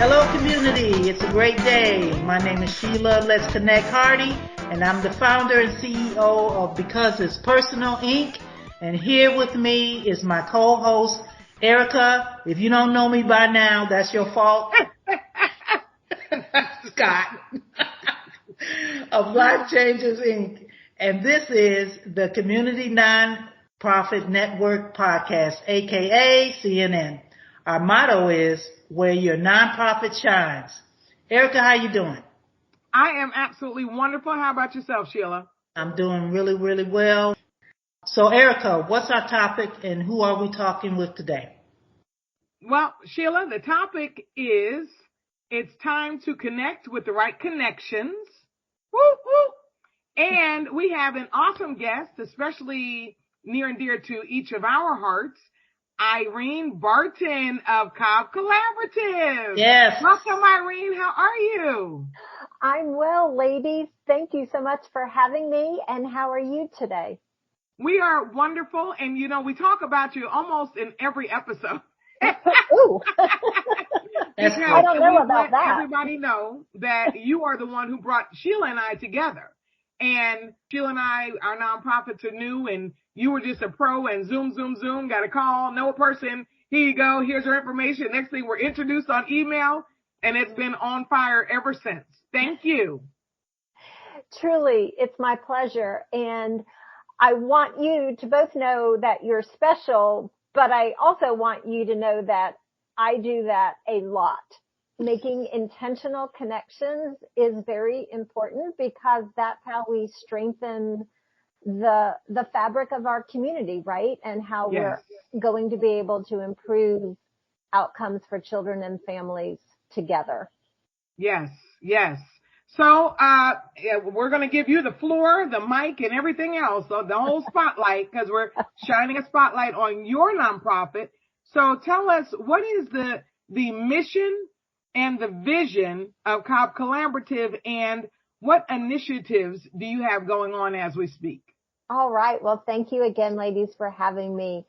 Hello, community. It's a great day. My name is Sheila Let's Connect Hardy, and I'm the founder and CEO of Because It's Personal, Inc. And here with me is my co-host, Ericka. If you don't know me by now, that's your fault. Scott of Life Changers, Inc. And this is the Community Nonprofit Network Podcast, aka CNN. Our motto is where your nonprofit shines. Ericka, how you doing? I am absolutely wonderful. How about yourself, Sheila? I'm doing really, really well. So, Ericka, what's our topic and who are we talking with today? Well, Sheila, the topic is it's time to connect with the right connections. Woo, woo. And we have an awesome guest, especially near and dear to each of our hearts, Irene Barton of Cobb Collaborative. Yes. Welcome, Irene. How are you? I'm well, ladies. Thank you so much for having me. And how are you today? We are wonderful. And, you know, we talk about you almost in every episode. Ooh. I don't know about that. Everybody know that you are the one who brought Sheila and I together. And Sheila and I, our nonprofits are new, and you were just a pro, and zoom, got a call, know a person, here you go, here's your information. Next thing, we're introduced on email, and it's been on fire ever since. Thank you. Truly, it's my pleasure. And I want you to both know that you're special, but I also want you to know that I do that a lot. Making intentional connections is very important because that's how we strengthen the fabric of our community, right? And how we're going to be able to improve outcomes for children and families together. Yes. So, we're going to give you the floor, the mic, and everything else, so the whole spotlight, because we're shining a spotlight on your nonprofit. So tell us, what is the mission and the vision of Cobb Collaborative, and what initiatives do you have going on as we speak? All right. Well, thank you again, ladies, for having me.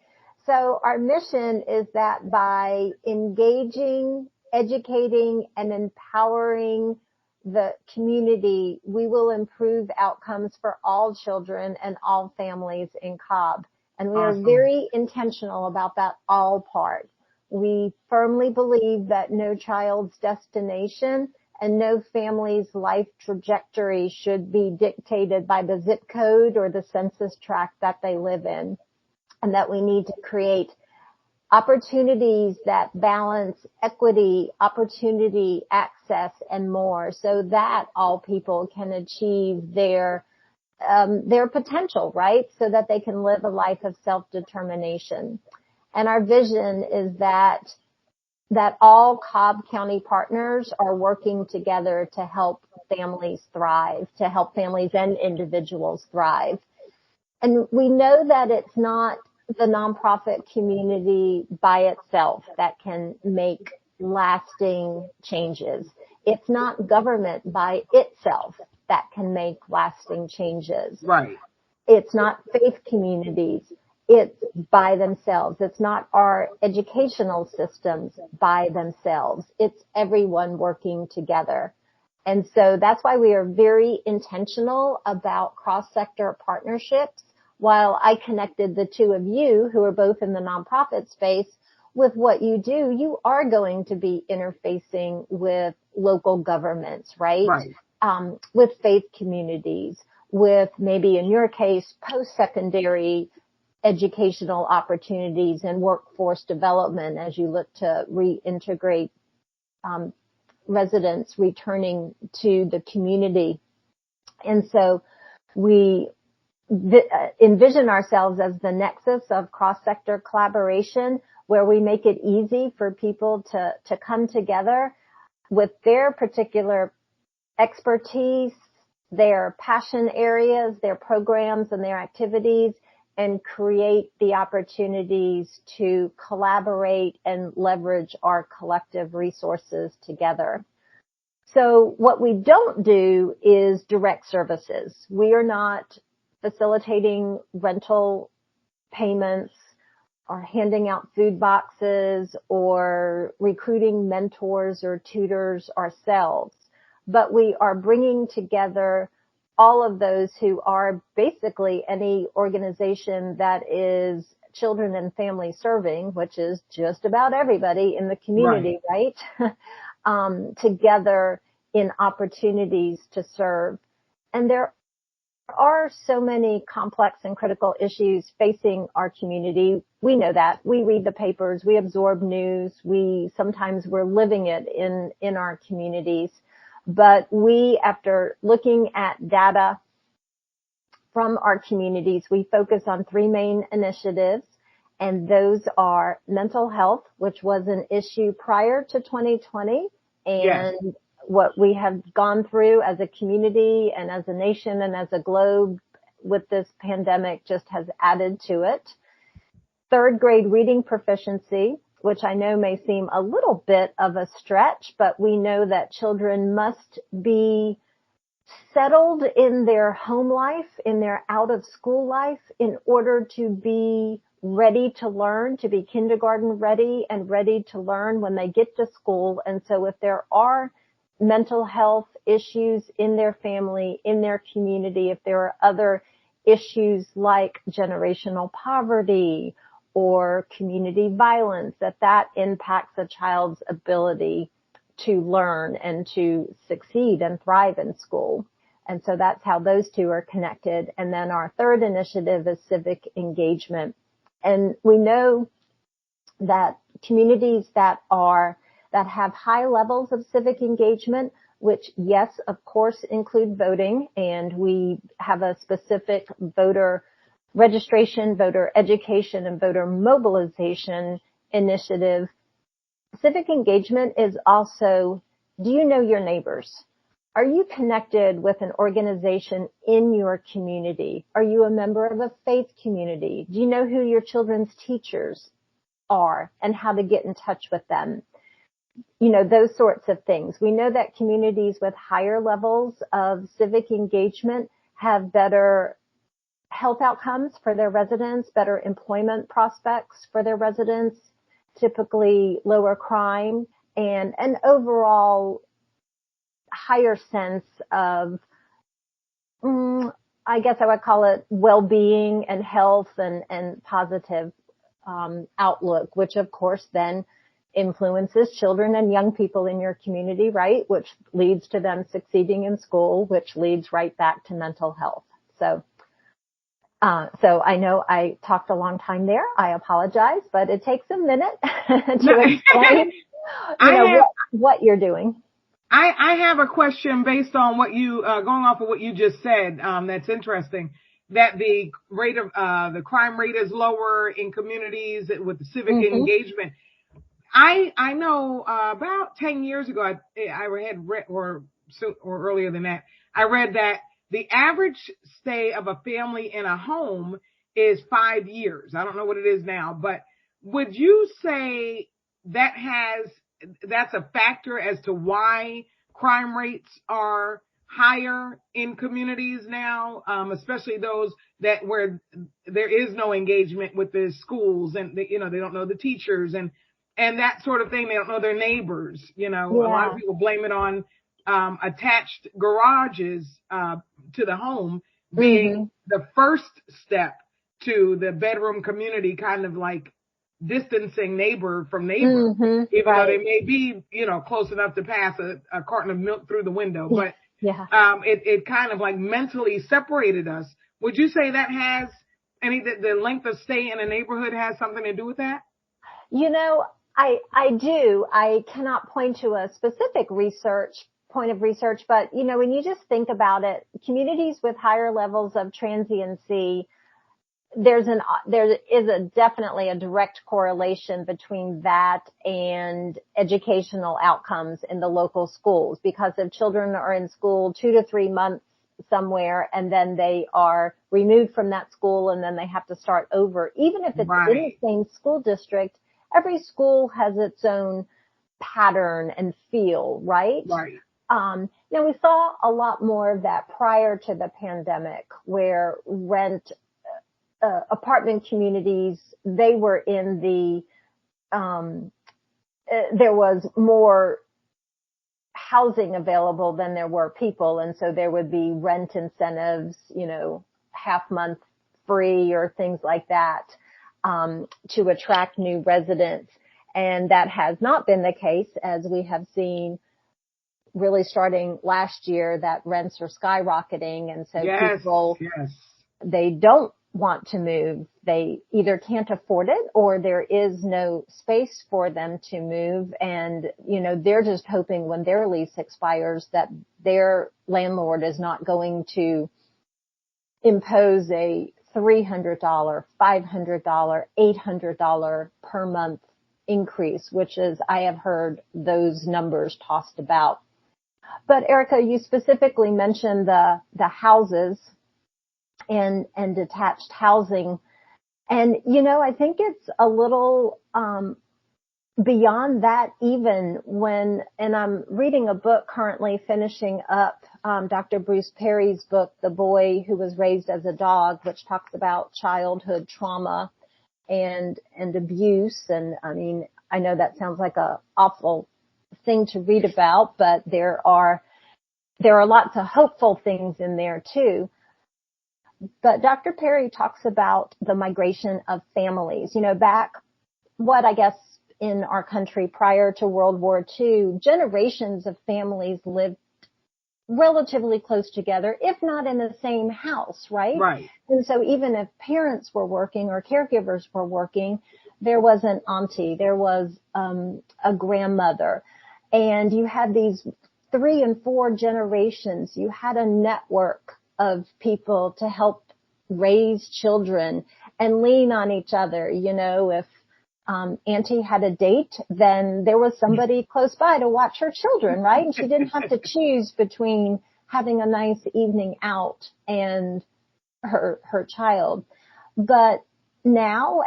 So our mission is that by engaging, educating, and empowering the community, we will improve outcomes for all children and all families in Cobb. And we are very intentional about that all part. We firmly believe that no child's destination and no family's life trajectory should be dictated by the zip code or the census tract that they live in, and that we need to create opportunities that balance equity, opportunity, access, and more, so that all people can achieve their potential, right? So that they can live a life of self-determination. And our vision is that all Cobb County partners are working together to help families thrive, to help families and individuals thrive. And we know that it's not the nonprofit community by itself that can make lasting changes. It's not government by itself that can make lasting changes. Right. It's not faith communities. It's by themselves. It's not our educational systems by themselves. It's everyone working together. And so that's why we are very intentional about cross-sector partnerships. While I connected the two of you who are both in the nonprofit space with what you do, you are going to be interfacing with local governments, right? With faith communities, with maybe in your case, post-secondary educational opportunities and workforce development as you look to reintegrate residents returning to the community. And so we envision ourselves as the nexus of cross-sector collaboration, where we make it easy for people to come together with their particular expertise, their passion areas, their programs and their activities, and create the opportunities to collaborate and leverage our collective resources together. So what we don't do is direct services. We are not facilitating rental payments handing out food boxes or recruiting mentors or tutors ourselves, but we are bringing together all of those who are basically any organization that is children and family serving, which is just about everybody in the community, right? Together in opportunities to serve. And there are so many complex and critical issues facing our community. We know that. We read the papers, we absorb news, sometimes we're living it in our communities. But we, after looking at data from our communities, we focus on three main initiatives, and those are mental health, which was an issue prior to 2020, and what we have gone through as a community and as a nation and as a globe with this pandemic just has added to it. Third grade reading proficiency, which I know may seem a little bit of a stretch, but we know that children must be settled in their home life, in their out of school life, in order to be ready to learn, to be kindergarten ready and ready to learn when they get to school. And so if there are mental health issues in their family, in their community, if there are other issues like generational poverty or community violence, that impacts a child's ability to learn and to succeed and thrive in school. And so that's how those two are connected. And then our third initiative is civic engagement. And we know that communities that have high levels of civic engagement, which, yes, of course, include voting, and we have a specific voter registration, voter education, and voter mobilization initiative. Civic engagement is also, do you know your neighbors? Are you connected with an organization in your community? Are you a member of a faith community? Do you know who your children's teachers are and how to get in touch with them? You know, those sorts of things. We know that communities with higher levels of civic engagement have better health outcomes for their residents, better employment prospects for their residents, typically lower crime, and an overall higher sense of, I guess I would call it well-being and health and positive outlook, which of course then influences children and young people in your community, right? Which leads to them succeeding in school, which leads right back to mental health. So I know I talked a long time there. I apologize, but it takes a minute to explain what you're doing. I have a question based on what you, going off of what you just said. That's interesting, that the rate of, the crime rate is lower in communities with the civic engagement. I know, about 10 years ago, I had read, or earlier than that, I read that the average stay of a family in a home is 5 years. I don't know what it is now, but would you say that's a factor as to why crime rates are higher in communities now, especially those where there is no engagement with the schools and they don't know the teachers and that sort of thing. They don't know their neighbors. A lot of people blame it on attached garages to the home being the first step to the bedroom community, kind of like distancing neighbor from neighbor, even though they may be, close enough to pass a carton of milk through the window. But it kind of like mentally separated us. Would you say that has the length of stay in a neighborhood has something to do with that? I do. I cannot point to a specific point of research, but when you just think about it, communities with higher levels of transiency, there is definitely a direct correlation between that and educational outcomes in the local schools, because if children are in school 2 to 3 months somewhere and then they are removed from that school and then they have to start over, even if it's in the same school district, every school has its own pattern and feel, right? Right. Now we saw a lot more of that prior to the pandemic, where rent apartment communities, they were in there was more housing available than there were people. And so there would be rent incentives, half month free or things like that, to attract new residents. And that has not been the case, as we have seen really starting last year, that rents are skyrocketing. And so people, they don't want to move. They either can't afford it or there is no space for them to move. And, they're just hoping when their lease expires that their landlord is not going to impose a $300, $500, $800 per month increase, which is, I have heard those numbers tossed about. But Ericka, you specifically mentioned the houses and detached housing. And, I think it's a little, beyond that even and I'm reading a book currently, finishing up, Dr. Bruce Perry's book, The Boy Who Was Raised as a Dog, which talks about childhood trauma and abuse. And I know that sounds like a awful thing to read about, but there are lots of hopeful things in there too. But Dr. Perry talks about the migration of families. Back in our country prior to World War II, generations of families lived relatively close together, if not in the same house, right? Right. And so even if parents were working or caregivers were working, there was an auntie, there was a grandmother, and you had these 3 and 4 generations. You had a network of people to help raise children and lean on each other. If auntie had a date, then there was somebody close by to watch her children, right? And she didn't have to choose between having a nice evening out and her child. But now,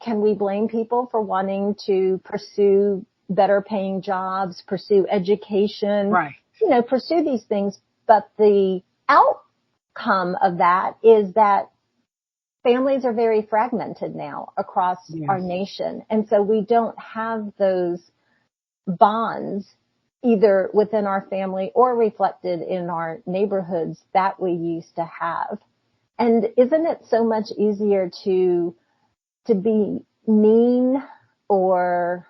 can we blame people for wanting to pursue better paying jobs, pursue education, right? Pursue these things? But the outcome of that is that families are very fragmented now across our nation. And so we don't have those bonds either within our family or reflected in our neighborhoods that we used to have. And isn't it so much easier to be mean or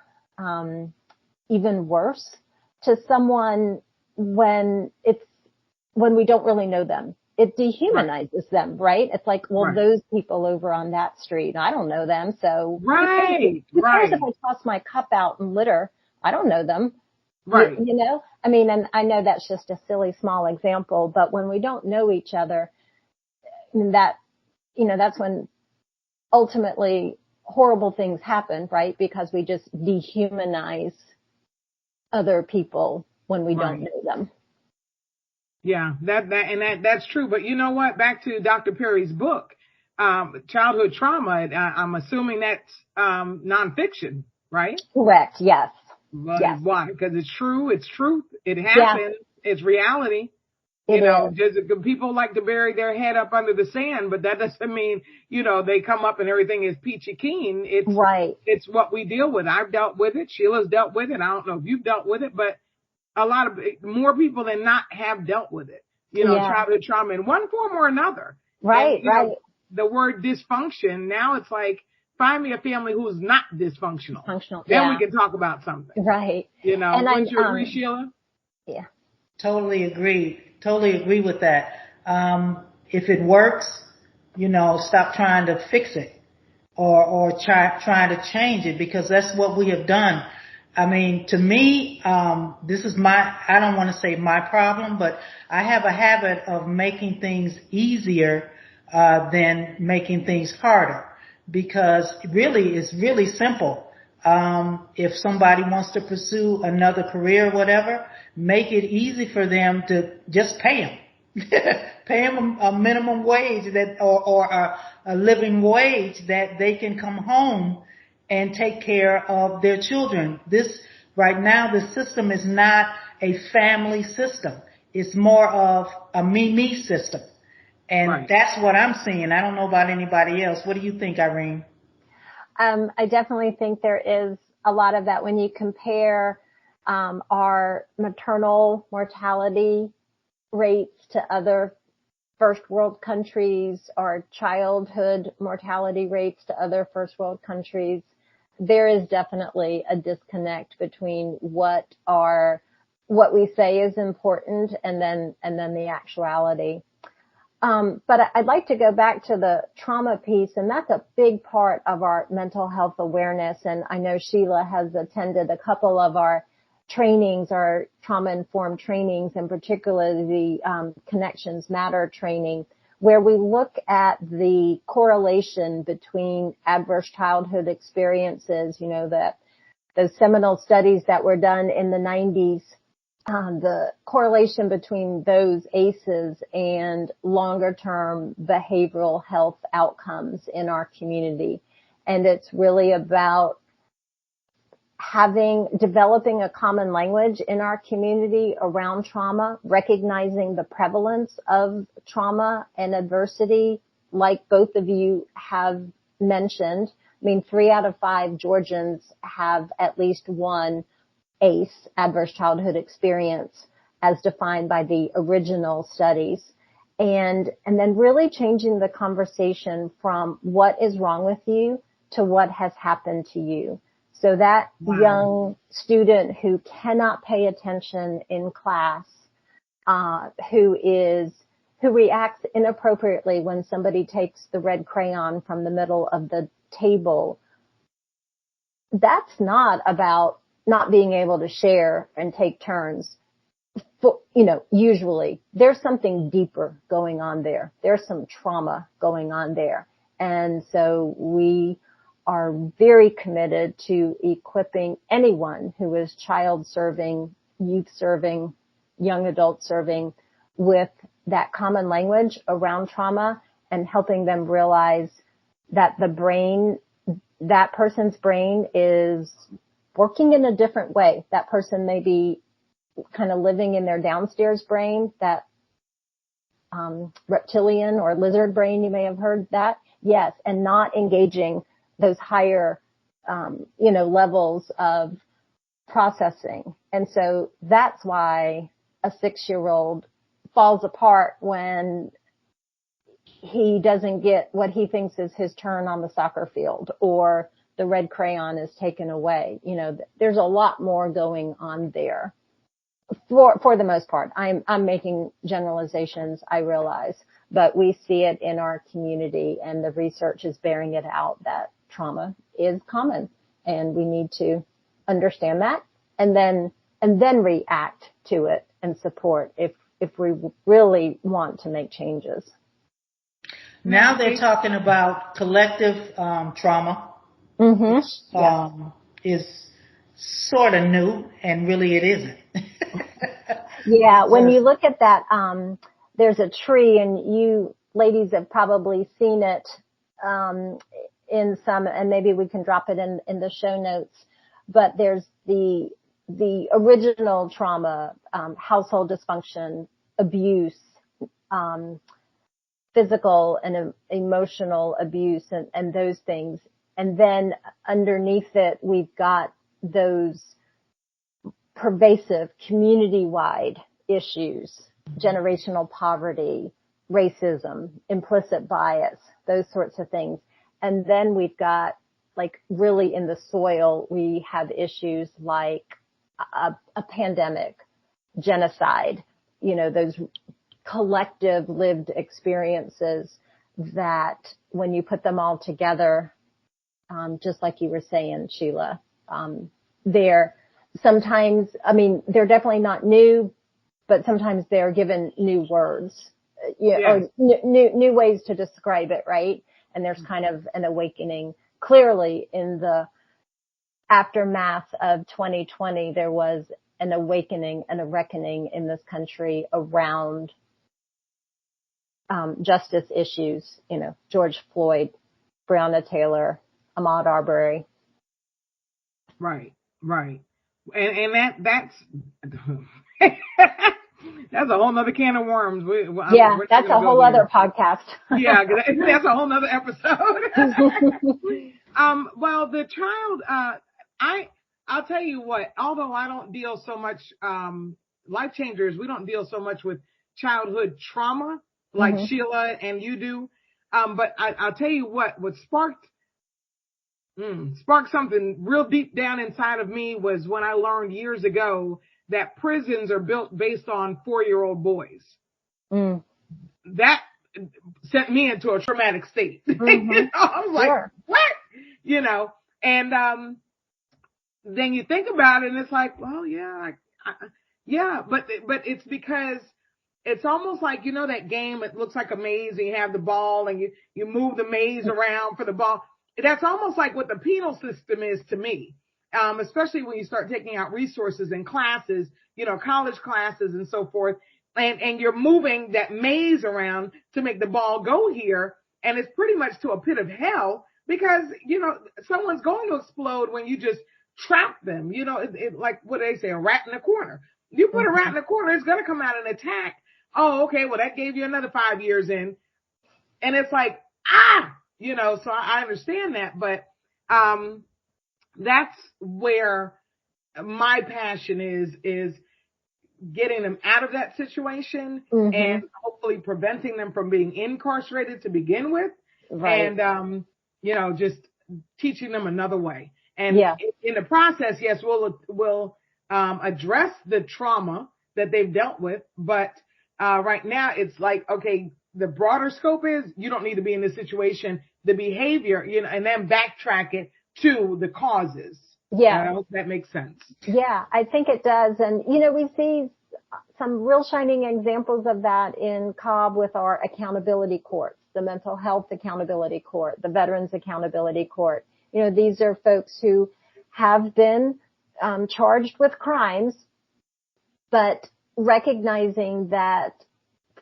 even worse to someone when we don't really know them? It dehumanizes them, right? It's like, those people over on that street, I don't know them, so who cares if I toss my cup out and litter? I don't know them, right? And I know that's just a silly small example, but when we don't know each other, that's when ultimately horrible things happen, right? Because we just dehumanize other people when we don't know them. Yeah, that's true. But you know what? Back to Dr. Perry's book, childhood trauma. I'm assuming that's nonfiction, right? Correct. Yes. Well, yes. Why? Because it's true. It's truth. It happened. Yeah. It's reality. Just people like to bury their head up under the sand, but that doesn't mean they come up and everything is peachy keen. It's right. It's what we deal with. I've dealt with it. Sheila's dealt with it. I don't know if you've dealt with it, but a lot of more people than not have dealt with it, childhood trauma in one form or another. Right, and, the word dysfunction, now it's like, find me a family who's not dysfunctional. Then we can talk about something. Right. And wouldn't you agree, Sheila? Yeah. Totally agree with that. If it works, stop trying to fix it or trying to change it, because that's what we have done. To me, this is I don't want to say my problem, but I have a habit of making things easier than making things harder, because really it's really simple. If somebody wants to pursue another career or whatever, make it easy for them to just pay them. Pay them a minimum wage or a living wage that they can come home and take care of their children. Right now, the system is not a family system. It's more of a me system. And Right. that's what I'm seeing. I don't know about anybody else. What do you think, Irene? I definitely think there is a lot of that when you compare our maternal mortality rates to other first world countries, our childhood mortality rates to other first world countries. There is definitely a disconnect between what we say is important and then the actuality. But I'd like to go back to the trauma piece, and that's a big part of our mental health awareness. And I know Sheila has attended a couple of our trainings, our trauma-informed trainings, in particular the Connections Matter training, where we look at the correlation between adverse childhood experiences, that those seminal studies that were done in the 90s, the correlation between those ACEs and longer-term behavioral health outcomes in our community. And it's really about developing a common language in our community around trauma, recognizing the prevalence of trauma and adversity, like both of you have mentioned. 3 out of 5 Georgians have at least one ACE, adverse childhood experience, as defined by the original studies. And then really changing the conversation from what is wrong with you to what has happened to you. So that young student who cannot pay attention in class, who reacts inappropriately when somebody takes the red crayon from the middle of the table, that's not about not being able to share and take turns. Usually there's something deeper going on there. There's some trauma going on there. And so we are very committed to equipping anyone who is child serving, youth serving, young adult serving with that common language around trauma and helping them realize that that person's brain is working in a different way. That person may be kind of living in their downstairs brain, that reptilian or lizard brain, you may have heard that. Yes, and not engaging those higher, levels of processing. And so that's why a 6-year-old falls apart when he doesn't get what he thinks is his turn on the soccer field, or the red crayon is taken away. There's a lot more going on there. For the most part, I'm making generalizations, I realize, but we see it in our community, and the research is bearing it out that trauma is common, and we need to understand that and then react to it and support if we really want to make changes. Now they're talking about collective trauma. Mm-hmm. Is sort of new, and really it isn't. Yeah, when you look at that, there's a tree, and you ladies have probably seen it in some, and maybe we can drop it in the show notes. But there's the original trauma, household dysfunction, abuse, physical and emotional abuse, and those things. And then underneath it, we've got those pervasive community-wide issues, generational poverty, racism, implicit bias, those sorts of things. And then we've got, like, really in the soil, we have issues like a pandemic, genocide, those collective lived experiences that when you put them all together, just like you were saying, Sheila, they're sometimes, they're definitely not new, but sometimes they're given new words, or new ways to describe it, right? And there's kind of an awakening. Clearly, in the aftermath of 2020, there was an awakening and a reckoning in this country around justice issues, George Floyd, Breonna Taylor, Ahmaud Arbery. Right. And that's That's a whole nother can of worms. We're that's a whole other podcast. Yeah, that's a whole nother episode. Well, the child, I'll tell you what, although I don't deal so much, Life Changers, we don't deal so much with childhood trauma like Sheila and you do. But I'll tell you what sparked something real deep down inside of me was when I learned years ago that prisons are built based on 4-year-old boys. That sent me into a traumatic state. I was like, what? And then you think about it and it's like, well, yeah, but it's because it's almost like, that game, it looks like a maze and you have the ball and you move the maze around for the ball. That's almost like what the penal system is to me. Especially when you start taking out resources in classes, college classes and so forth. And you're moving that maze around to make the ball go here. And it's pretty much to a pit of hell because, someone's going to explode when you just trap them. Like what do they say, a rat in a corner. You put a rat in a corner, it's going to come out and attack. Oh, okay. Well, that gave you another 5 years in. And it's like, so I understand that. But that's where my passion is getting them out of that situation and hopefully preventing them from being incarcerated to begin with. Right. And, just teaching them another way. And in the process, yes, we'll address the trauma that they've dealt with. But right now it's like, okay, the broader scope is you don't need to be in this situation, the behavior, and then backtrack it to the causes. Yeah. I hope that makes sense. Yeah, I think it does. And, we see some real shining examples of that in Cobb with our accountability courts, the mental health accountability court, the veterans accountability court. These are folks who have been charged with crimes, but recognizing that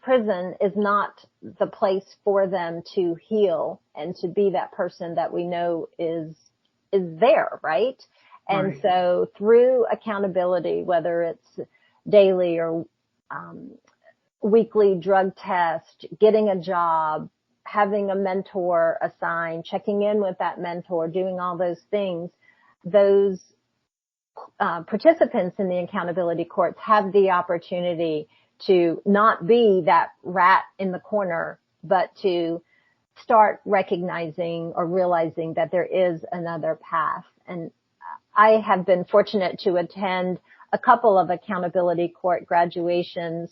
prison is not the place for them to heal and to be that person that we know is there, right? And so through accountability, whether it's daily or weekly drug test, getting a job, having a mentor assigned, checking in with that mentor, doing all those things, those participants in the accountability courts have the opportunity to not be that rat in the corner, but to start recognizing or realizing that there is another path. And I have been fortunate to attend a couple of accountability court graduations,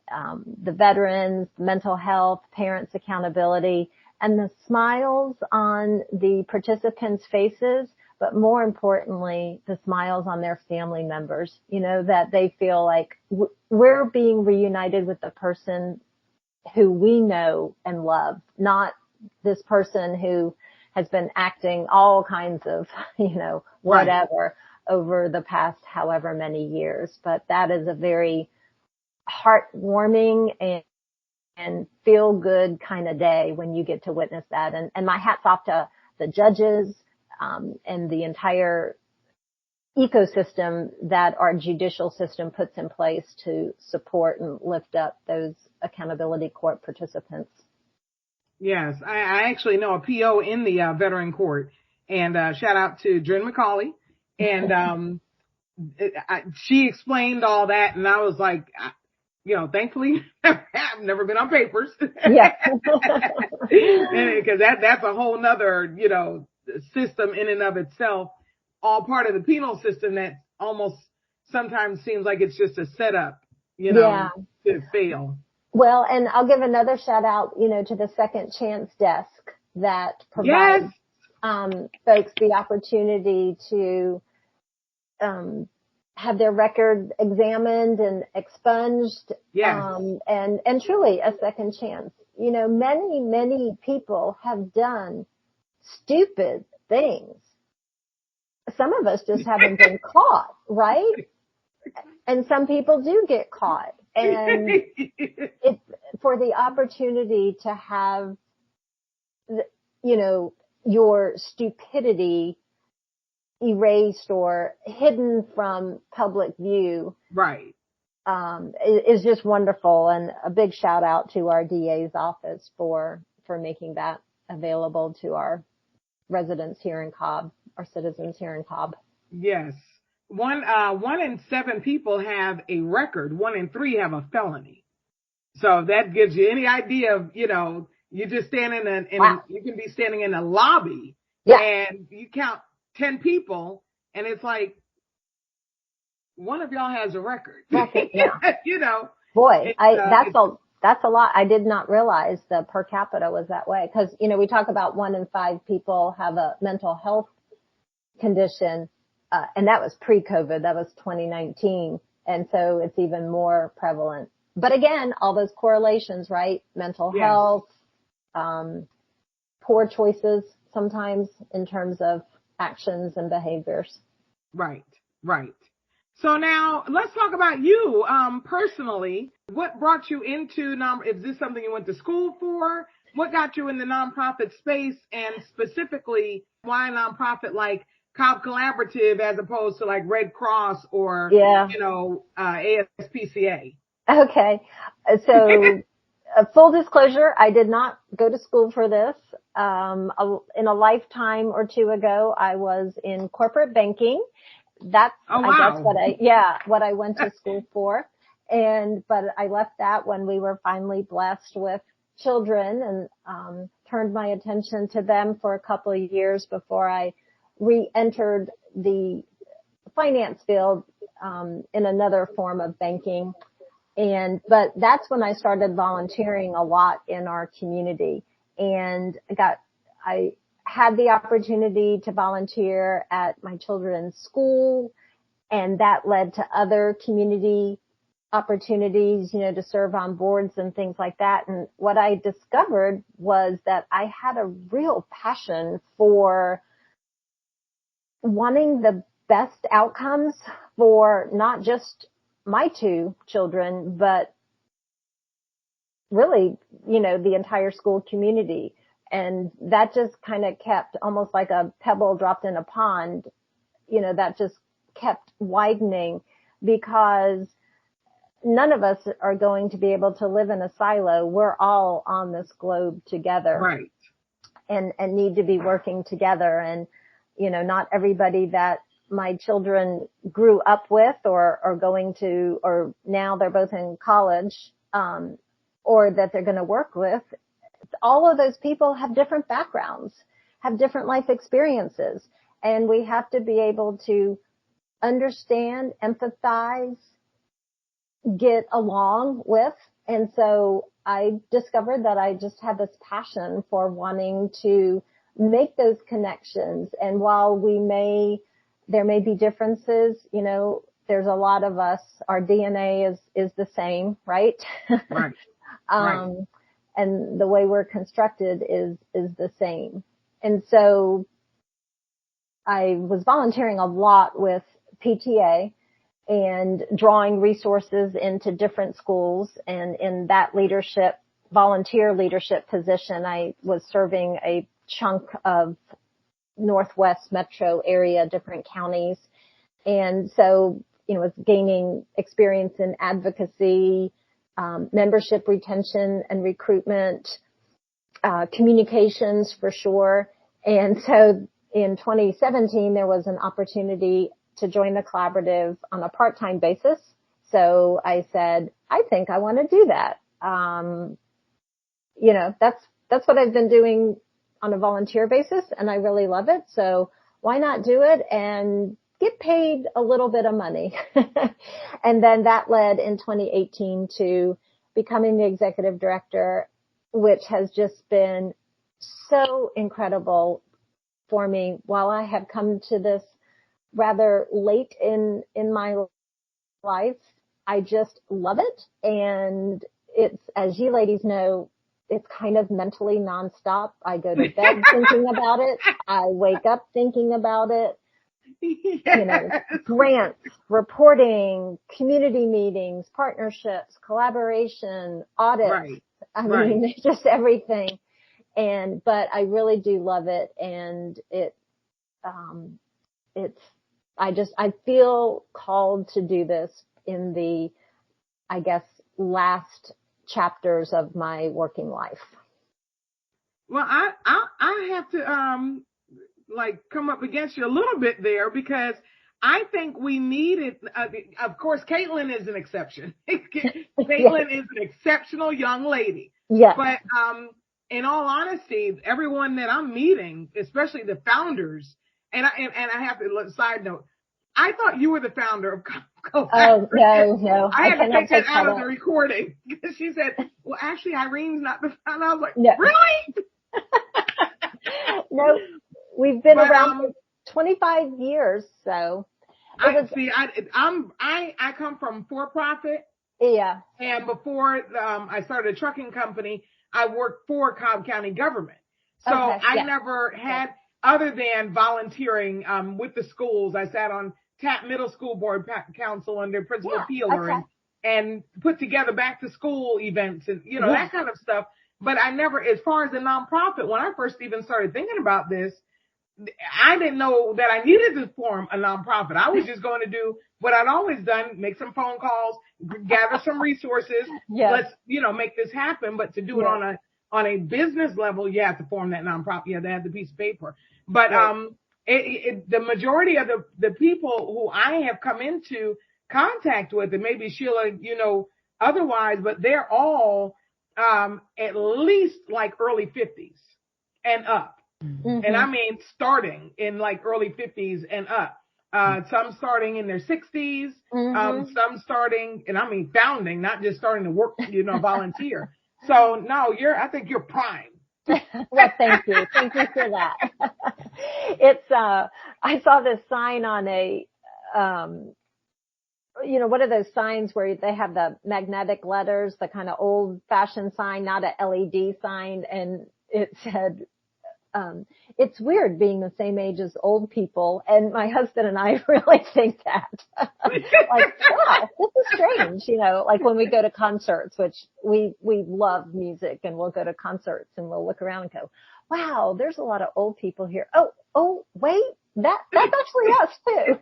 the veterans, mental health, parents accountability, and the smiles on the participants' faces, but more importantly, the smiles on their family members, that they feel like we're being reunited with the person who we know and love, not this person who has been acting all kinds of, whatever over the past however many years. But that is a very heartwarming and feel good kind of day when you get to witness that. And my hat's off to the judges, and the entire ecosystem that our judicial system puts in place to support and lift up those accountability court participants. Yes, I actually know a PO in the veteran court, and shout out to Dren McCauley. And she explained all that, and I was like, thankfully, I've never been on papers. Yeah. Because that's a whole nother, system in and of itself, all part of the penal system that almost sometimes seems like it's just a setup, to fail. Well, and I'll give another shout out, to the Second Chance Desk that provides folks the opportunity to have their record examined and expunged, and truly a second chance. Many people have done stupid things. Some of us just haven't been caught, right? And some people do get caught. And it's for the opportunity to have, your stupidity erased or hidden from public view. Right. is just wonderful. And a big shout out to our DA's office for making that available to our residents here in Cobb, our citizens here in Cobb. Yes. One in 7 people have a record. 1 in 3 have a felony. So that gives you any idea of, you just stand you can be standing in a lobby and you count 10 people and it's like, one of y'all has a record. Yeah. Boy, that's a lot. I did not realize the per capita was that way. Cause, we talk about 1 in 5 people have a mental health condition. And that was pre-COVID. That was 2019. And so it's even more prevalent. But again, all those correlations, right? Mental health, poor choices sometimes in terms of actions and behaviors. Right. So now let's talk about you, personally. What brought you into is this something you went to school for? What got you in the nonprofit space, and specifically why a nonprofit like Cobb Collaborative as opposed to like Red Cross or, ASPCA? Okay. So full disclosure, I did not go to school for this. In a lifetime or two ago, I was in corporate banking. That's, I guess what I went to school for. But I left that when we were finally blessed with children and, turned my attention to them for a couple of years before I re-entered the finance field, in another form of banking. But that's when I started volunteering a lot in our community, and I had the opportunity to volunteer at my children's school, and that led to other community opportunities, to serve on boards and things like that. And what I discovered was that I had a real passion for wanting the best outcomes for not just my 2 children, but really, the entire school community. And that just kind of kept almost like a pebble dropped in a pond, that just kept widening, because none of us are going to be able to live in a silo. We're all on this globe together. Right. And need to be working together. And, not everybody that my children grew up with or going to, or now they're both in college, or that they're going to work with. All of those people have different backgrounds, have different life experiences, and we have to be able to understand, empathize, get along with. And so I discovered that I just had this passion for wanting to make those connections. And while there may be differences, there's a lot of us, our DNA is the same, right? Right. And the way we're constructed is the same. And so I was volunteering a lot with PTA and drawing resources into different schools. And in that volunteer leadership position, I was serving a chunk of Northwest metro area, different counties. And so, was gaining experience in advocacy, membership retention and recruitment, communications for sure. And so in 2017, there was an opportunity to join the collaborative on a part-time basis. So I said, I think I want to do that. That's what I've been doing on a volunteer basis, and I really love it. So why not do it and get paid a little bit of money? And then that led in 2018 to becoming the executive director, which has just been so incredible for me. While I have come to this rather late in my life, I just love it. And it's, as you ladies know, it's kind of mentally nonstop. I go to bed thinking about it. I wake up thinking about it. Yes. Grants, reporting, community meetings, partnerships, collaboration, audits. Right. I mean, just everything. But I really do love it. And I feel called to do this in the I guess, last chapters of my working life. Well, I have to come up against you a little bit there, because I think we needed. Of course, Caitlin is an exception. Caitlin is an exceptional young lady. Yes. But in all honesty, everyone that I'm meeting, especially the founders, and I have to side note, I thought you were the founder of Cobb Collaborative. No. I had to take that out of the recording, because she said, well, actually, Irene's not the founder. I was like, no. Really? No, we've been around for 25 years, so. I come from for-profit. Yeah. And before I started a trucking company, I worked for Cobb County government. So I never had, other than volunteering with the schools. I sat on TAP Middle School Board Council under Principal Peeler and put together back to school events and, that kind of stuff. But I never, as far as a nonprofit, when I first even started thinking about this, I didn't know that I needed to form a nonprofit. I was just going to do what I'd always done, make some phone calls, gather some resources. Let's, make this happen. But to do it on a business level, you have to form that nonprofit. You have to have the piece of paper. But the majority of the people who I have come into contact with, and maybe Sheila, otherwise, but they're all at least like early 50s and up. Mm-hmm. And I mean, starting in like early 50s and up. Some starting in their 60s, some starting, and I mean founding, not just starting to work, volunteer. So no, I think you're prime. Well, thank you. Thank you for that. It's, I saw this sign on a, what are those signs where they have the magnetic letters, the kind of old fashioned sign, not a LED sign. And it said, it's weird being the same age as old people. And my husband and I really think that. Like, wow, this is strange. Like when we go to concerts, which we love music, and we'll go to concerts and we'll look around and go, wow, there's a lot of old people here. Oh, wait, that's actually us too.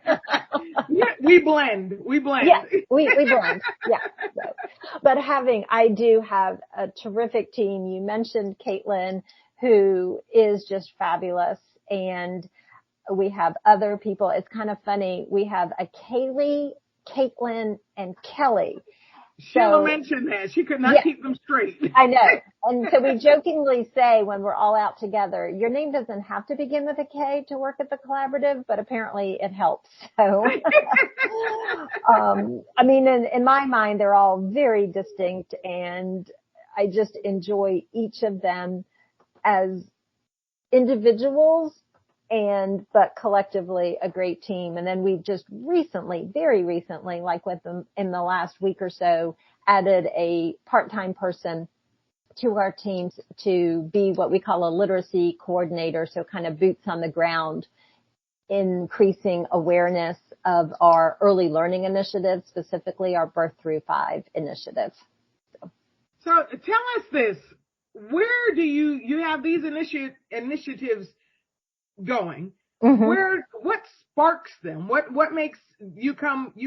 Yeah, we blend. Yeah, we blend. Yeah. So, but I do have a terrific team. You mentioned Caitlin, who is just fabulous. And we have other people. It's kind of funny. We have a Kaylee, Caitlin, and Kelly. Sheila mentioned that. She could not keep them straight. I know. And so we jokingly say when we're all out together, your name doesn't have to begin with a K to work at the collaborative, but apparently it helps. So, I mean, in my mind, they're all very distinct, and I just enjoy each of them as individuals, but collectively a great team. And then we've just very recently, like with them in the last week or so, added a part-time person to our teams to be what we call a literacy coordinator. So kind of boots on the ground, increasing awareness of our early learning initiative, specifically our Birth Through 5 initiative. So tell us this. Where do you have these initiatives going? Mm-hmm. What sparks them? What makes you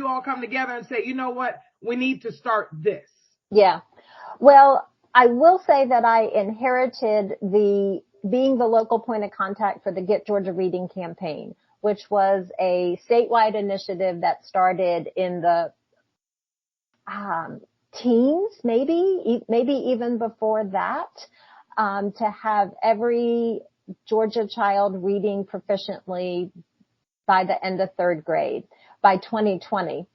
all come together and say, you know what, we need to start this? Yeah. Well, I will say that I inherited being the local point of contact for the Get Georgia Reading campaign, which was a statewide initiative that started in the teens, maybe even before that, to have every Georgia child reading proficiently by the end of third grade by 2020.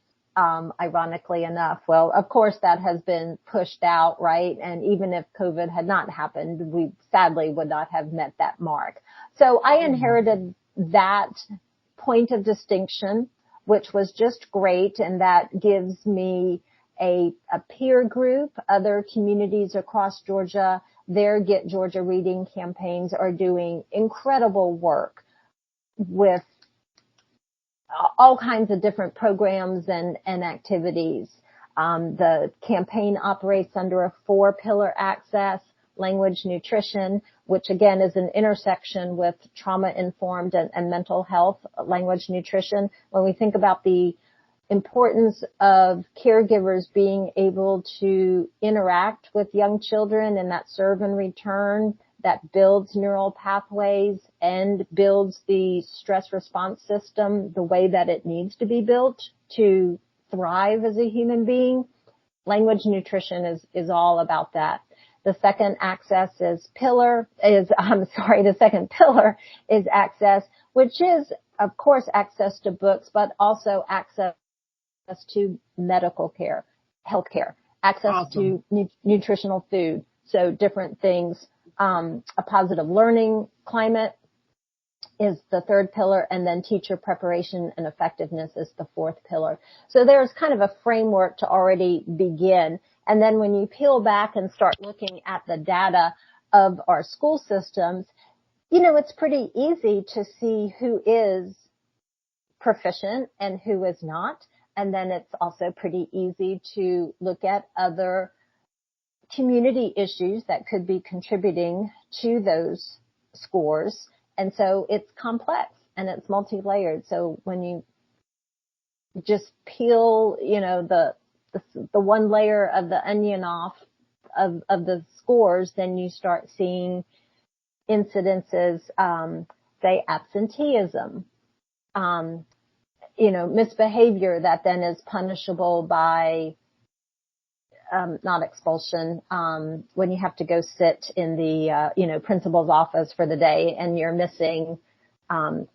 Ironically enough, well, of course that has been pushed out, right? And even if COVID had not happened, we sadly would not have met that mark. So I inherited that point of distinction, which was just great. And that gives me a peer group. Other communities across Georgia, their Get Georgia Reading campaigns are doing incredible work with all kinds of different programs and activities. The campaign operates under a 4-pillar access: language, nutrition, which again is an intersection with trauma-informed and mental health, language, nutrition. When we think about the importance of caregivers being able to interact with young children and that serve and return that builds neural pathways and builds the stress response system the way that it needs to be built to thrive as a human being. Language nutrition is all about that. The second pillar is access, which is, of course, access to books, but also access to medical care, healthcare, access to nutritional food. So different things. A positive learning climate is the third pillar, and then teacher preparation and effectiveness is the fourth pillar. So there's kind of a framework to already begin. And then when you peel back and start looking at the data of our school systems, it's pretty easy to see who is proficient and who is not. And then it's also pretty easy to look at other community issues that could be contributing to those scores. And so it's complex and it's multi-layered. So when you just peel, the one layer of the onion off of the scores, then you start seeing incidences, say absenteeism, misbehavior that then is punishable by not expulsion, when you have to go sit in the, principal's office for the day and you're missing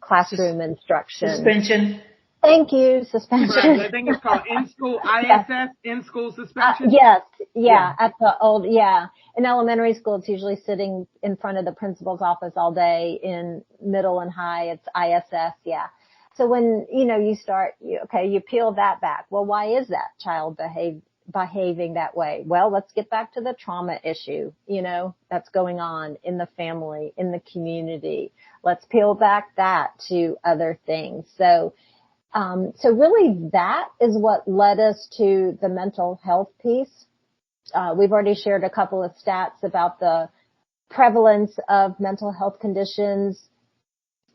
classroom instruction. Suspension. Thank you. Suspension. Right. I think it's called in-school ISS, in-school suspension. Yes. Yeah. At the old, in elementary school, it's usually sitting in front of the principal's office all day. In middle and high, it's ISS. Yeah. So when, you peel that back. Well, why is that child behaving that way? Well, let's get back to the trauma issue, that's going on in the family, in the community. Let's peel back that to other things. So really that is what led us to the mental health piece. We've already shared a couple of stats about the prevalence of mental health conditions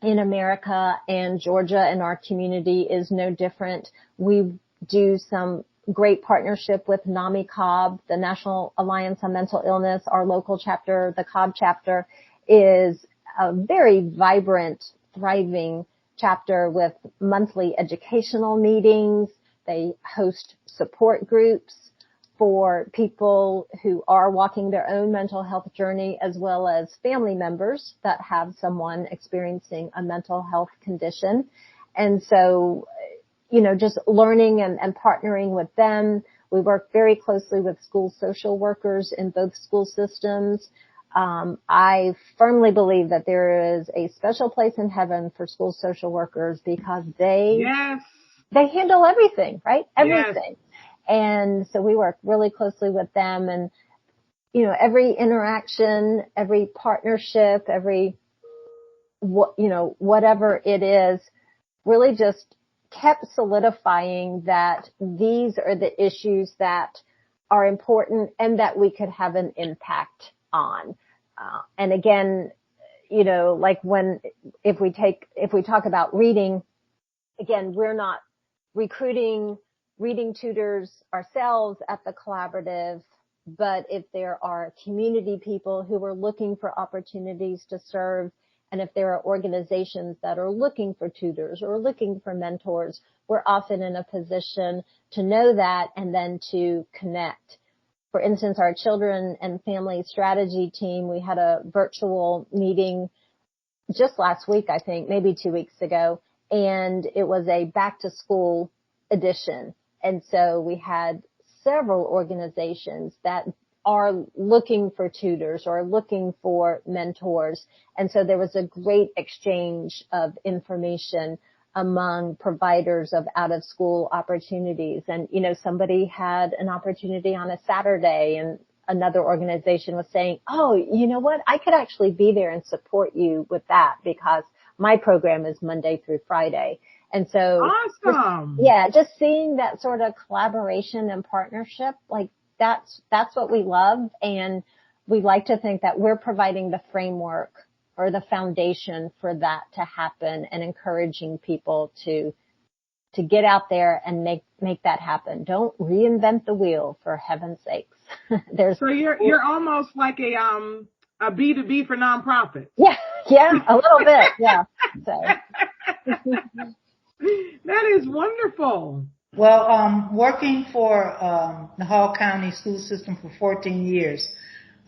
in America, and Georgia in our community is no different. We do some great partnership with NAMI Cobb, the National Alliance on Mental Illness. Our local chapter, the Cobb chapter, is a very vibrant, thriving chapter with monthly educational meetings. They host support groups for people who are walking their own mental health journey, as well as family members that have someone experiencing a mental health condition. And so, just learning and partnering with them. We work very closely with school social workers in both school systems. I firmly believe that there is a special place in heaven for school social workers because they handle everything, right? Everything. Yes. And so we work really closely with them, and, every interaction, every partnership, whatever it is, really just kept solidifying that these are the issues that are important and that we could have an impact on. And again, if we talk about reading, again, we're not recruiting reading tutors ourselves at the collaborative, but if there are community people who are looking for opportunities to serve, and if there are organizations that are looking for tutors or looking for mentors, we're often in a position to know that and then to connect. For instance, our children and family strategy team, we had a virtual meeting just last week, I think, maybe 2 weeks ago, and it was a back to school edition. And so we had several organizations that are looking for tutors or looking for mentors. And so there was a great exchange of information among providers of out-of-school opportunities. And, somebody had an opportunity on a Saturday, and another organization was saying, oh, you know what? I could actually be there and support you with that because my program is Monday through Friday. And so, awesome. Just seeing that sort of collaboration and partnership, like that's what we love. And we like to think that we're providing the framework or the foundation for that to happen and encouraging people to to get out there and make that happen. Don't reinvent the wheel, for heaven's sakes. So you're almost like a B2B for nonprofits. Yeah, a little bit, yeah. So. That is wonderful. Well, working for the Hall County school system for 14 years,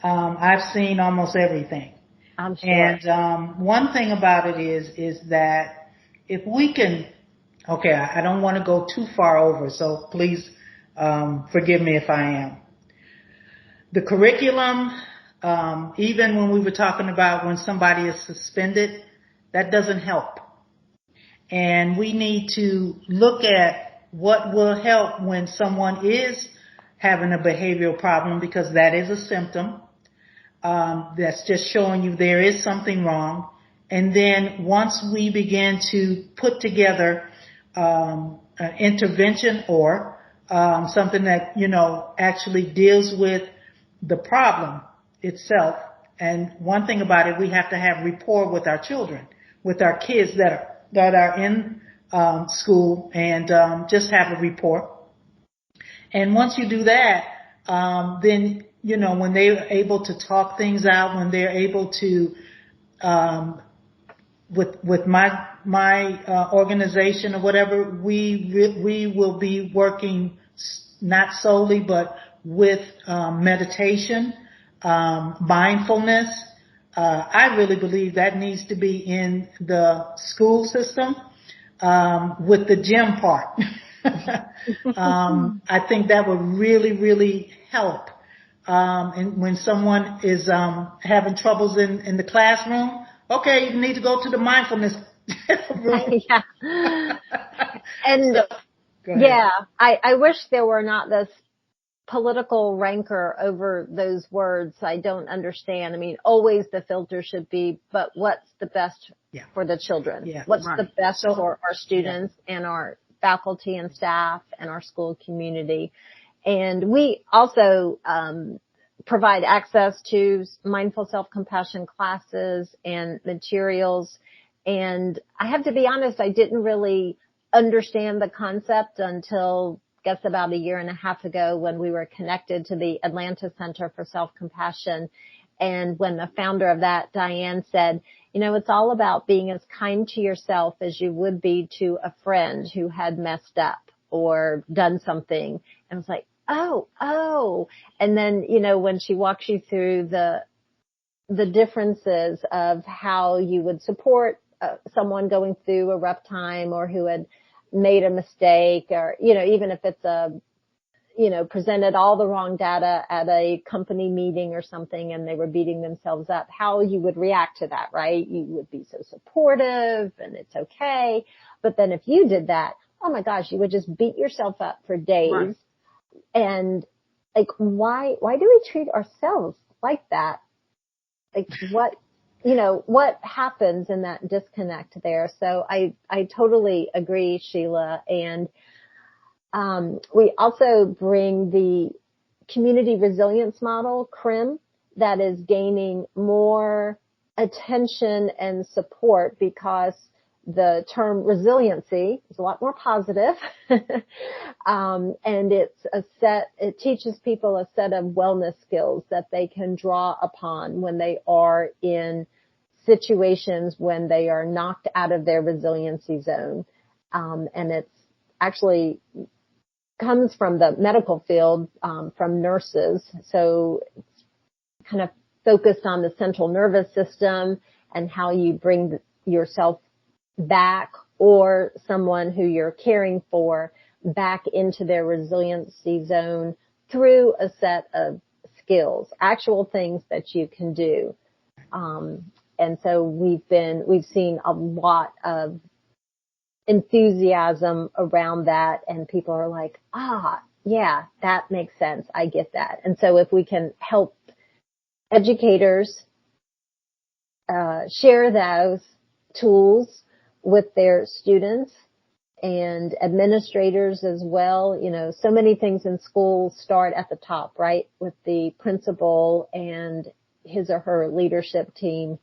I've seen almost everything. I'm sure. And one thing about it is that if we can, okay, I don't want to go too far over, so please forgive me if I am. The curriculum, even when we were talking about when somebody is suspended, that doesn't help. And we need to look at what will help when someone is having a behavioral problem, because that is a symptom. That's just showing you there is something wrong. And then once we begin to put together an intervention or something that, actually deals with the problem itself. And one thing about it, we have to have rapport with our children, with our kids that are in school, and just have a rapport. And once you do that, then, when they're able to talk things out, when they're able to, with my organization or whatever, we will be working not solely, but with meditation, mindfulness. I really believe that needs to be in the school system, with the gym part. I think that would really, really help. And when someone is having troubles in the classroom, okay, you need to go to the mindfulness room. Yeah. And So, I wish there were not this political rancor over those words. I don't understand. I mean, always the filter should be, but what's the best for the children? Yeah, what's the best for our students and our faculty and staff and our school community? And we also provide access to mindful self-compassion classes and materials. And I have to be honest, I didn't really understand the concept until I guess about a year and a half ago when we were connected to the Atlanta Center for Self-Compassion. And when the founder of that, Diane, said, it's all about being as kind to yourself as you would be to a friend who had messed up or done something. And I was like, oh. And then, when she walks you through the differences of how you would support someone going through a rough time or who had made a mistake, or, even if it's presented all the wrong data at a company meeting or something and they were beating themselves up, how you would react to that, right? You would be so supportive and it's okay. But then if you did that, oh my gosh, you would just beat yourself up for days. Right. And like, why do we treat ourselves like that? Like what happens in that disconnect there? So I totally agree, Sheila. And we also bring the community resilience model, CRIM, that is gaining more attention and support because the term resiliency is a lot more positive. And it teaches people a set of wellness skills that they can draw upon when they are in situations when they are knocked out of their resiliency zone. And it's actually comes from the medical field, from nurses. So it's kind of focused on the central nervous system and how you bring yourself back, or someone who you're caring for, back into their resiliency zone through a set of skills, actual things that you can do. And so we've seen a lot of enthusiasm around that, and people are like, yeah, that makes sense. I get that. And so if we can help educators share those tools with their students and administrators as well, so many things in school start at the top, right? With the principal and his or her leadership team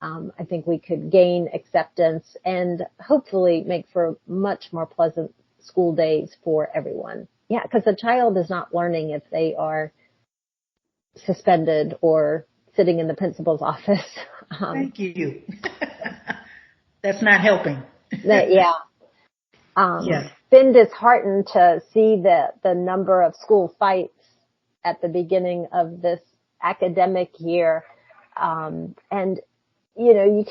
I think we could gain acceptance and hopefully make for much more pleasant school days for everyone. Yeah, because a child is not learning if they are suspended or sitting in the principal's office. Thank you. That's not helping. Yeah. Yes. Been disheartened to see the number of school fights at the beginning of this academic year. And, you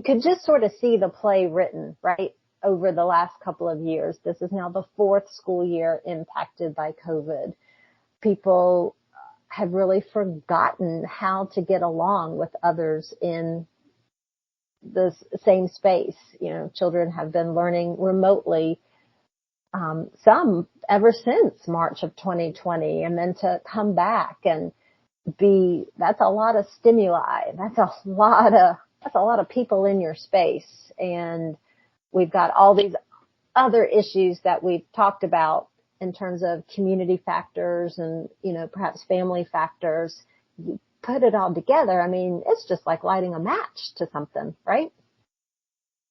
could just sort of see the play written, right, over the last couple of years. This is now the fourth school year impacted by COVID. People have really forgotten how to get along with others in the same space. Children have been learning remotely, some ever since March of 2020, and then to come back and that's a lot of stimuli. That's a lot of people in your space. And we've got all these other issues that we've talked about in terms of community factors and, perhaps family factors. You put it all together. I mean, it's just like lighting a match to something, right?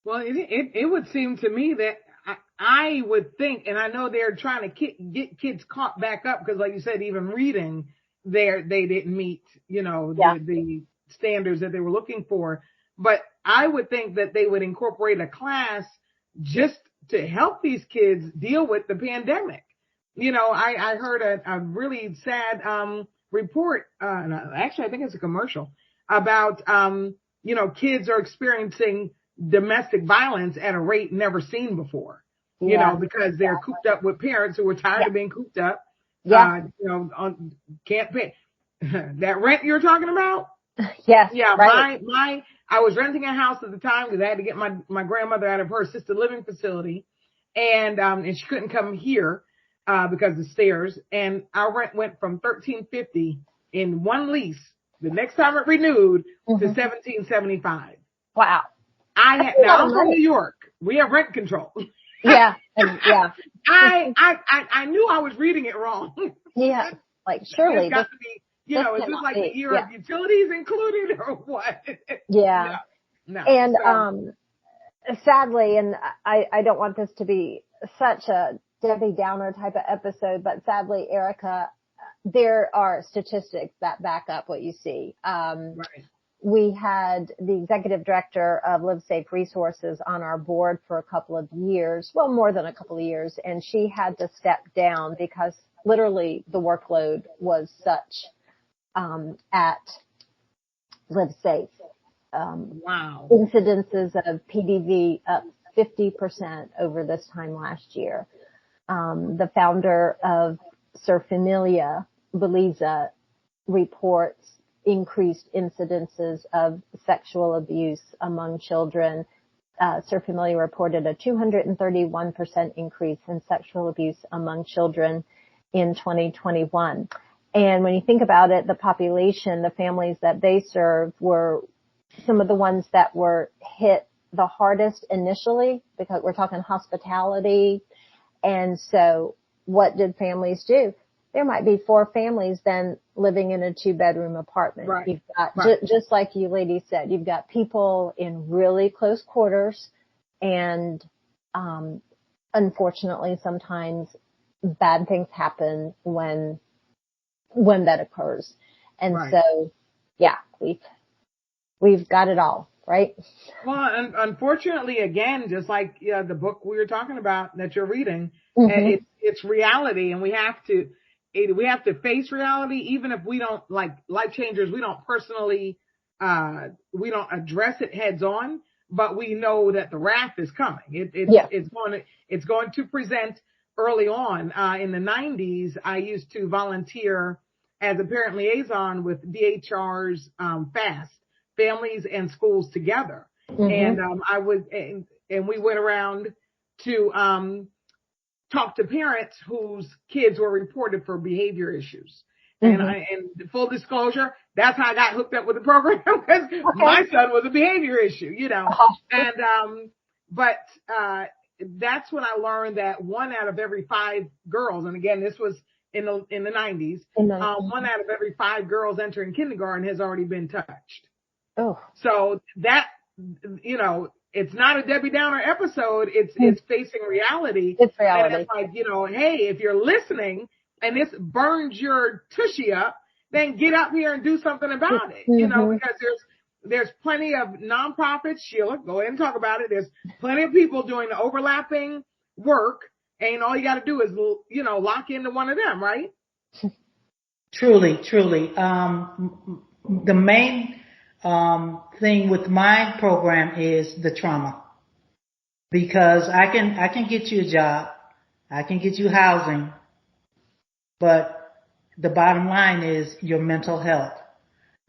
Well, it would seem to me that I would think, and I know they're trying to get kids caught back up because, like you said, even reading they didn't meet, the standards that they were looking for. But I would think that they would incorporate a class just to help these kids deal with the pandemic. I heard a really sad report. Actually, I think it's a commercial about, kids are experiencing domestic violence at a rate never seen before, because they're cooped up with parents who were tired of being cooped up. Yeah. Can't pay that rent you're talking about. Yes. Yeah. Right. I was renting a house at the time because I had to get my grandmother out of her assisted living facility, and she couldn't come here because of the stairs. And our rent went from $13.50 in one lease. The next time it renewed to $17.75. Wow. I'm from New York. We have rent control. Yeah. Yeah. I knew I was reading it wrong. Yeah. Like surely. It's got to be, is this like the year of utilities included or what? Yeah. No. And, sadly, and I don't want this to be such a Debbie Downer type of episode, but sadly, Ericka, there are statistics that back up what you see. Right. We had the executive director of LiveSafe Resources on our board for a couple of years, well, more than a couple of years, and she had to step down because literally the workload was such at LiveSafe. Wow. Incidences of PDV up 50% over this time last year. The founder of Sir Familia, Beliza, reports increased incidences of sexual abuse among children. Sir Familia reported a 231% increase in sexual abuse among children in 2021. And when you think about it, the population, the families that they serve were some of the ones that were hit the hardest initially, because we're talking hospitality. And so what did families do? There might be 4 families then living in a 2-bedroom apartment. Right. You've got, just like you ladies said, you've got people in really close quarters, and unfortunately sometimes bad things happen when that occurs. And so, yeah, we've got it all, right? Well, unfortunately, again, just like the book we were talking about that you're reading, it's reality, and we have to face reality, even if we don't, like Life Changers, we don't personally, we don't address it heads on, but we know that the wrath is coming. It's going to present early on. In the 90s, I used to volunteer as a parent liaison with DHR's FAST, Families and Schools Together. And and we went around to talk to parents whose kids were reported for behavior issues. And full disclosure, that's how I got hooked up with the program, because my son was a behavior issue, And but that's when I learned that 1 out of every 5 girls, and again, this was in the 90s, 1 out of every 5 girls entering kindergarten has already been touched. Oh. So that, it's not a Debbie Downer episode. It's facing reality. It's reality. And it's like, hey, if you're listening and this burns your tushy up, then get up here and do something about it. Because there's plenty of nonprofits. Sheila, go ahead and talk about it. There's plenty of people doing the overlapping work, and all you got to do is, lock into one of them, right? Truly. The main thing with my program is the trauma, because I can get you a job, I can get you housing, but the bottom line is your mental health,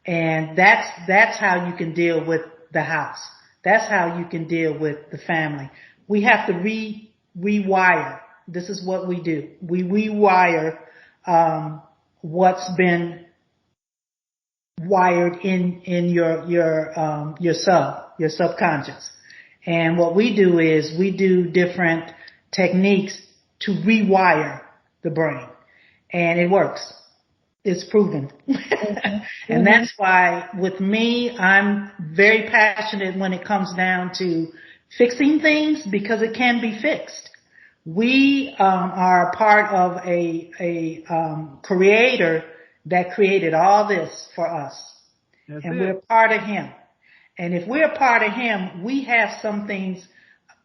and that's how you can deal with the house. That's how you can deal with the family. We have to rewire. This is what we do. We rewire what's been wired in your subconscious. And what we do is we do different techniques to rewire the brain, and it works. It's proven. And that's why with me, I'm very passionate when it comes down to fixing things, because it can be fixed. We are part of a creator that created all this for us. We're part of him. And if we're part of him, we have some things,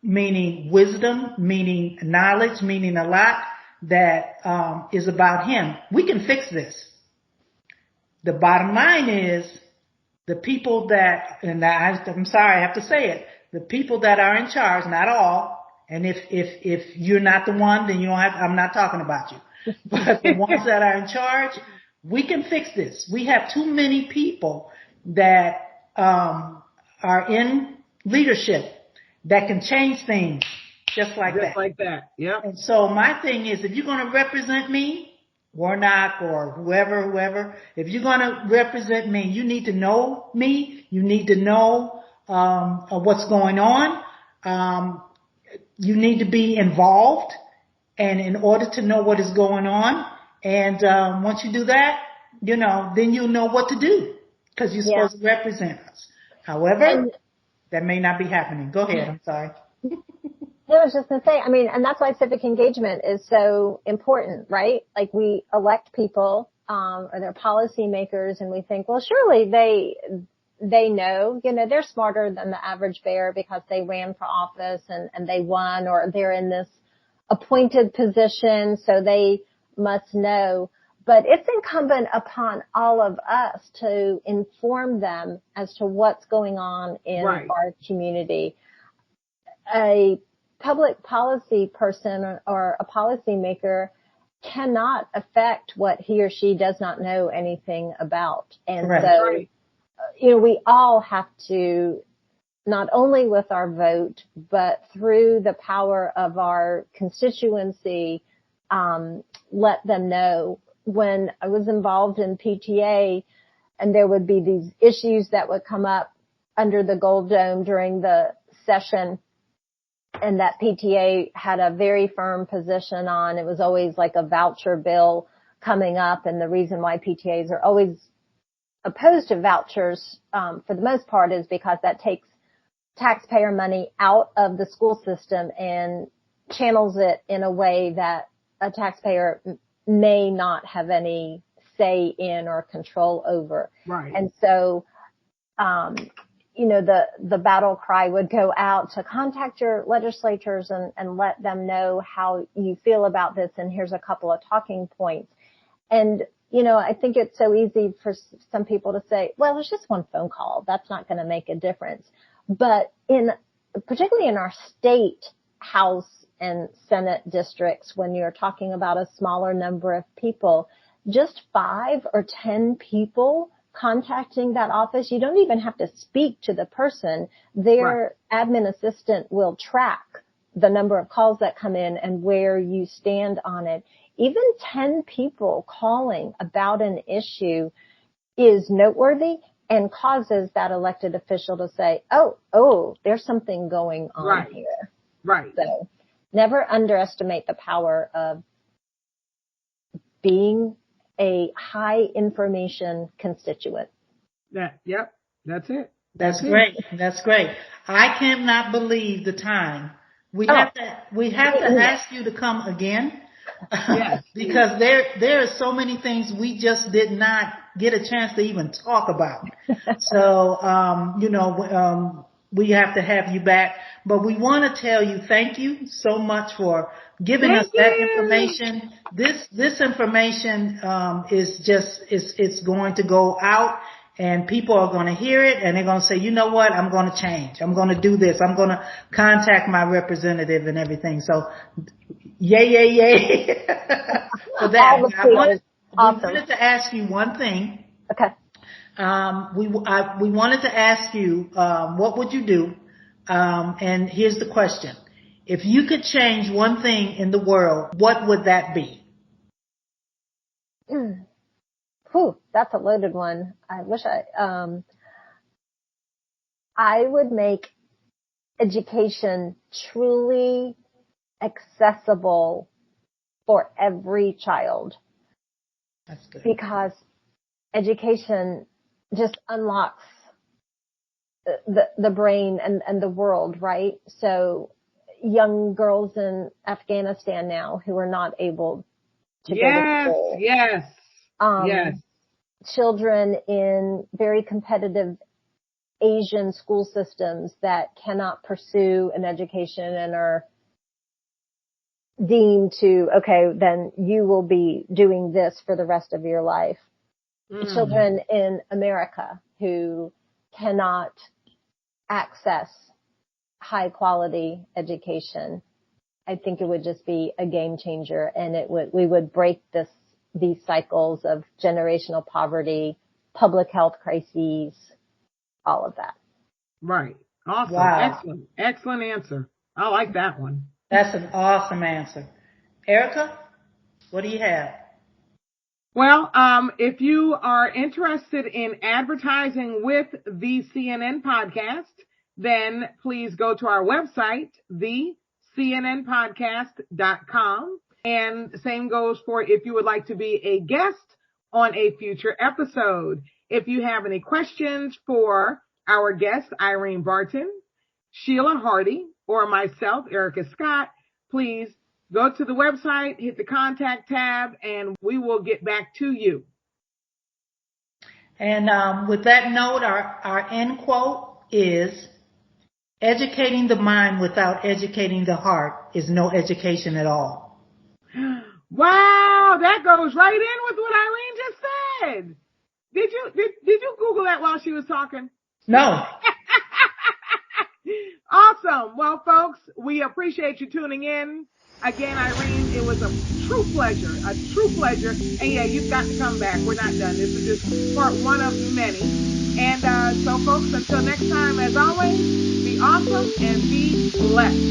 meaning wisdom, meaning knowledge, meaning a lot that is about him. We can fix this. The bottom line is the people that, and I'm sorry, I have to say it, the people that are in charge, not all, and if you're not the one, then you don't have, I'm not talking about you, but the ones that are in charge, we can fix this. We have too many people that are in leadership that can change things just like that. Just like that, yeah. And so my thing is, if you're going to represent me, Warnock or whoever, if you're going to represent me, you need to know me. You need to know what's going on. You need to be involved, and in order to know what is going on. And once you do that, then you'll know what to do, because you're supposed to represent us. However, that may not be happening. Go ahead. I'm sorry. I was just going to say, and that's why civic engagement is so important, right? Like, we elect people, or they're policymakers, and we think, well, surely they know, they're smarter than the average bear because they ran for office and they won, or they're in this appointed position, so they must know. But it's incumbent upon all of us to inform them as to what's going on in our community. A public policy person or a policymaker cannot affect what he or she does not know anything about. And so, we all have to, not only with our vote, but through the power of our constituency, let them know. When I was involved in PTA, and there would be these issues that would come up under the Gold Dome during the session, and that PTA had a very firm position on, it was always like a voucher bill coming up. And the reason why PTAs are always opposed to vouchers, for the most part, is because that takes taxpayer money out of the school system and channels it in a way that a taxpayer may not have any say in or control over. Right. And so, the battle cry would go out to contact your legislators and let them know how you feel about this. And here's a couple of talking points. And, I think it's so easy for some people to say, well, it's just one phone call. That's not going to make a difference. But particularly in our state House and Senate districts, when you're talking about a smaller number of people, just 5 or 10 people contacting that office, you don't even have to speak to the person. Their admin assistant will track the number of calls that come in and where you stand on it. Even 10 people calling about an issue is noteworthy and causes that elected official to say, oh, there's something going on here. Right. So never underestimate the power of being a high information constituent. Yep. That's it. That's great. That's great. I cannot believe the time. We have to ask you to come again. Yes. Because there are so many things we just did not get a chance to even talk about. So, we have to have you back, but we want to tell you thank you so much for giving us that information. This information, it's going to go out, and people are going to hear it, and they're going to say, you know what, I'm going to change. I'm going to do this. I'm going to contact my representative and everything. So, yay. For that. We wanted to ask you one thing. Okay. We wanted to ask you, what would you do? And here's the question. If you could change one thing in the world, what would that be? Whew, that's a loaded one. I wish I would make education truly accessible for every child. That's good. Because education just unlocks the brain and the world, right? So young girls in Afghanistan now who are not able to go to school. Yes. Children in very competitive Asian school systems that cannot pursue an education and are deemed to, okay, then you will be doing this for the rest of your life. Children in America who cannot access high quality education. I think it would just be a game changer, and we would break these cycles of generational poverty, public health crises, all of that. Right. Awesome. Wow. Excellent answer. I like that one. That's an awesome answer. Ericka, what do you have? Well, if you are interested in advertising with the CNN podcast, then please go to our website, thecnnpodcast.com. And same goes for if you would like to be a guest on a future episode. If you have any questions for our guest, Irene Barton, Sheila Hardy, or myself, Ericka Scott, please go to the website, hit the contact tab, and we will get back to you. And with that note, our end quote is, educating the mind without educating the heart is no education at all. Wow, that goes right in with what Irene just said. Did you Google that while she was talking? No. Awesome. Well, folks, we appreciate you tuning in. Again, Irene, it was a true pleasure. And yeah, you've got to come back. We're not done. This is just part one of many. And so, folks, until next time, as always, be awesome and be blessed.